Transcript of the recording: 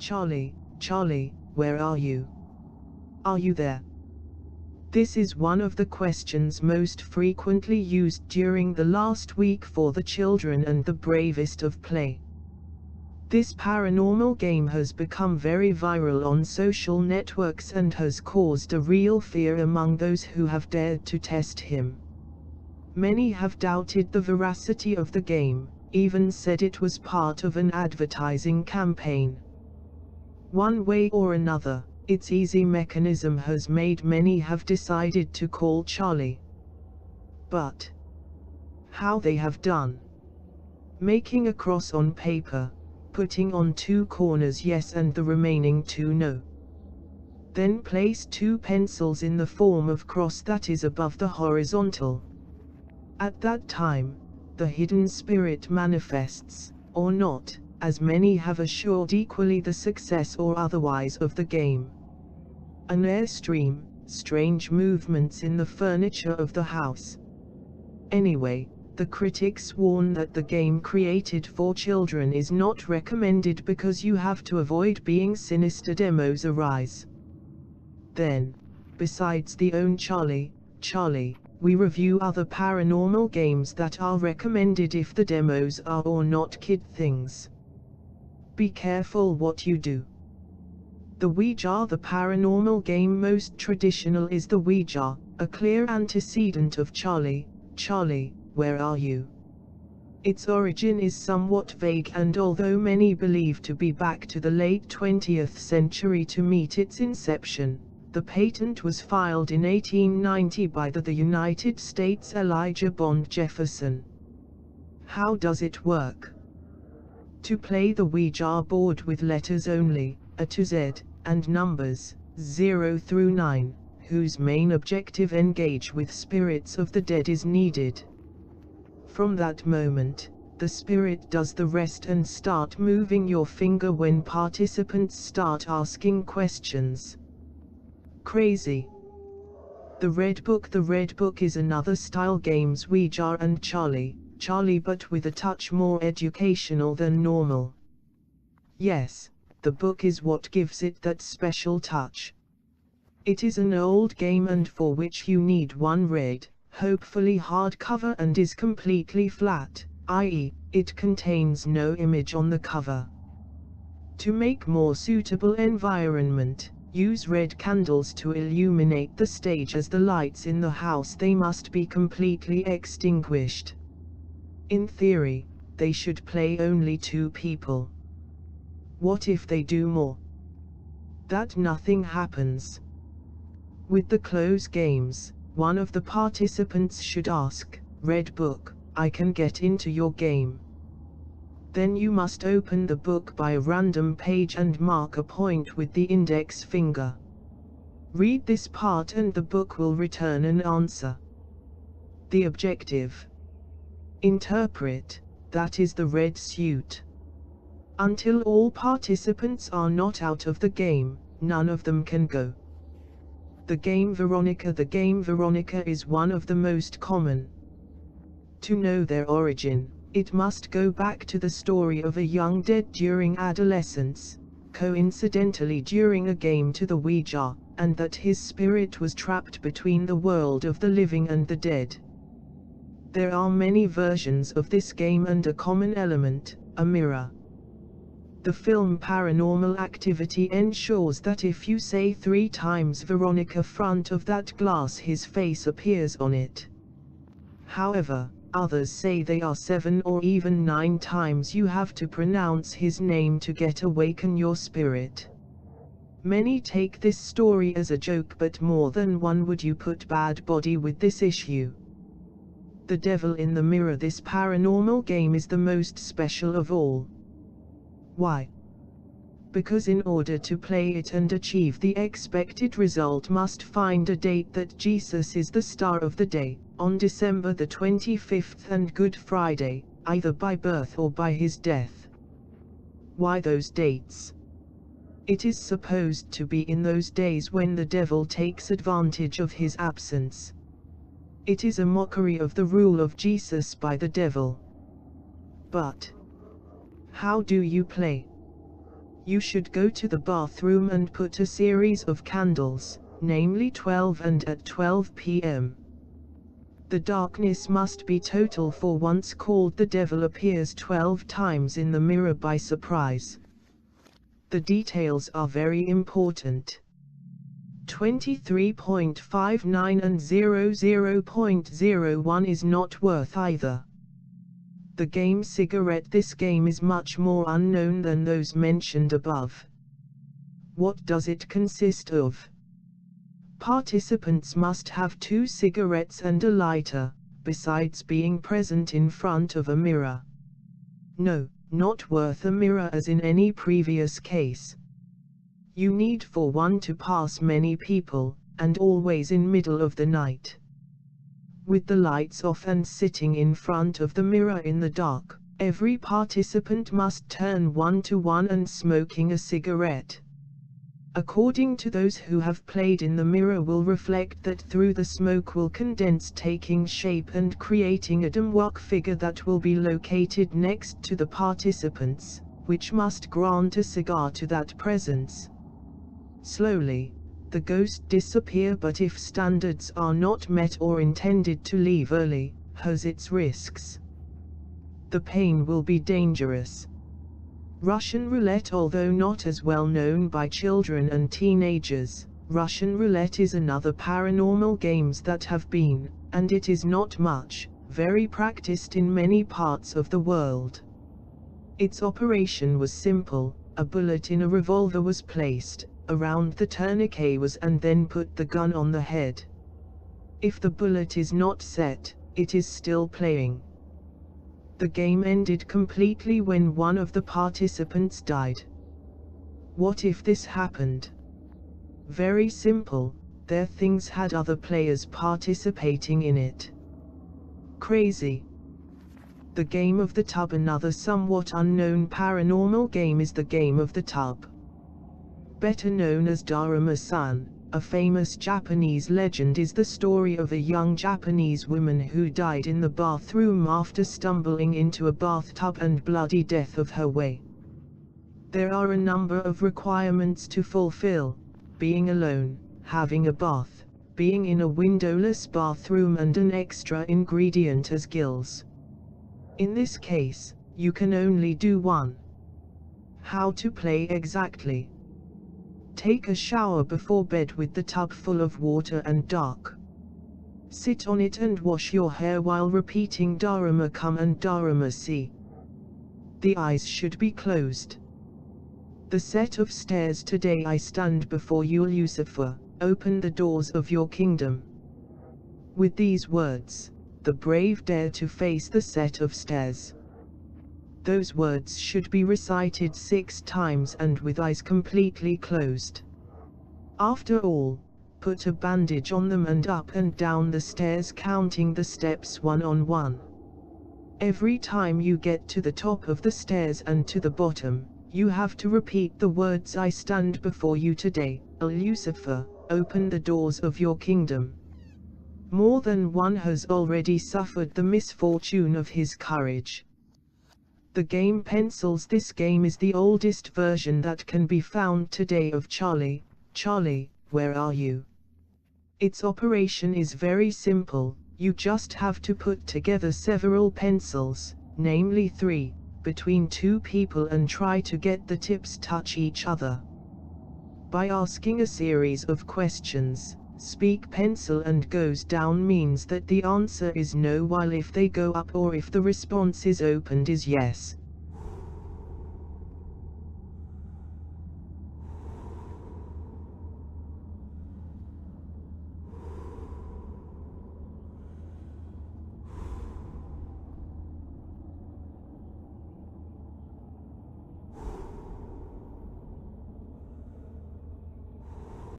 Charlie, Charlie, where are you? Are you there? This is one of the questions most frequently used during the last week for the children and the bravest of play. This paranormal game has become very viral on social networks and has caused a real fear among those who have dared to test him. Many have doubted the veracity of the game, even said it was part of an advertising campaign. One way or another, its easy mechanism has made many have decided to call Charlie. But how they have done? Making a cross on paper, putting on 2 corners yes and the remaining 2 no. Then place 2 pencils in the form of cross that is above the horizontal. At that time, the hidden spirit manifests, or not, as many have assured equally the success or otherwise of the game. An airstream, strange movements in the furniture of the house. Anyway, the critics warn that the game created for children is not recommended because you have to avoid being sinister demos arise. Then, besides the own Charlie, we review other paranormal games that are recommended if the demos are or not kid things. Be careful what you do. The Ouija. The paranormal game most traditional is the Ouija, a clear antecedent of Charlie, Charlie, where are you? Its origin is somewhat vague, and although many believe to be back to the late 20th century to meet its inception, the patent was filed in 1890 by the United States Elijah Bond Jefferson. How does it work? To play the Ouija board with letters only, A to Z, and numbers, 0 through 9, whose main objective engage with spirits of the dead is needed. From that moment, the spirit does the rest and start moving your finger when participants start asking questions. Crazy. The Red Book. The Red Book is another style games Ouija and Charlie, but with a touch more educational than normal. Yes, the book is what gives it that special touch. It is an old game and for which you need one red, hopefully hardcover, and is completely flat, i.e., it contains no image on the cover. To make more suitable environment, use red candles to illuminate the stage, as the lights in the house they must be completely extinguished. In theory, they should play only 2 people. What if they do more? That nothing happens. With the close games, one of the participants should ask, Red Book, I can get into your game. Then you must open the book by a random page and mark a point with the index finger. Read this part and the book will return an answer. The objective. Interpret, that is the red suit. Until all participants are not out of the game, none of them can go. The game Veronica. The game Veronica is one of the most common. To know their origin, it must go back to the story of a young dead during adolescence, coincidentally during a game to the Ouija, and that his spirit was trapped between the world of the living and the dead. There are many versions of this game and a common element, a mirror. The film Paranormal Activity ensures that if you say 3 times Veronica front of that glass, his face appears on it. However, others say they are 7 or even 9 times you have to pronounce his name to get awaken your spirit. Many take this story as a joke, but more than one would you put bad body with this issue. The Devil in the Mirror. This paranormal game is the most special of all. Why? Because in order to play it and achieve the expected result must find a date that Jesus is the star of the day, on December the 25th and Good Friday, either by birth or by his death. Why those dates? It is supposed to be in those days when the devil takes advantage of his absence. It is a mockery of the rule of Jesus by the devil. But how do you play? You should go to the bathroom and put a series of candles, namely 12 and at 12 p.m. The darkness must be total, for once called the devil appears 12 times in the mirror by surprise. The details are very important. 23.59 and 00.01 is not worth either. The game cigarette. This game is much more unknown than those mentioned above. What does it consist of? Participants must have 2 cigarettes and a lighter, besides being present in front of a mirror. No, not worth a mirror as in any previous case. You need for one to pass many people, and always in middle of the night. With the lights off and sitting in front of the mirror in the dark, every participant must turn 1 to 1 and smoking a cigarette. According to those who have played, in the mirror will reflect that through the smoke will condense, taking shape and creating a dimwalk figure that will be located next to the participants, which must grant a cigar to that presence. Slowly, the ghost disappear, but if standards are not met or intended to leave early, has its risks. The pain will be dangerous. Russian roulette. Although not as well known by children and teenagers, Russian roulette is another paranormal games that have been, and it is not much, very practiced in many parts of the world. Its operation was simple. A bullet in a revolver was placed around the tourniquet and then put the gun on the head. If the bullet is not set, it is still playing. The game ended completely when one of the participants died. What if this happened? Very simple, their things had other players participating in it. Crazy. The game of the tub. Another somewhat unknown paranormal game is the game of the tub. Better known as Daruma-san, a famous Japanese legend is the story of a young Japanese woman who died in the bathroom after stumbling into a bathtub and bloody death of her way. There are a number of requirements to fulfill: being alone, having a bath, being in a windowless bathroom, and an extra ingredient as gills. In this case, you can only do one. How to play exactly? Take a shower before bed with the tub full of water and dark. Sit on it and wash your hair while repeating Daruma come and Daruma see. The eyes should be closed. The set of stairs. Today I stand before you, Lucifer, open the doors of your kingdom. With these words, the brave dare to face the set of stairs. Those words should be recited 6 times and with eyes completely closed. After all, put a bandage on them and up and down the stairs, counting the steps 1 on 1. Every time you get to the top of the stairs and to the bottom, you have to repeat the words, I stand before you today, O Lucifer, open the doors of your kingdom. More than one has already suffered the misfortune of his courage. The game pencils. This game is the oldest version that can be found today of Charlie, Charlie, where are you? Its operation is very simple. You just have to put together several pencils, namely 3, between 2 people and try to get the tips touch each other. By asking a series of questions, speak pencil and goes down means that the answer is no, while if they go up or if the response is opened is yes.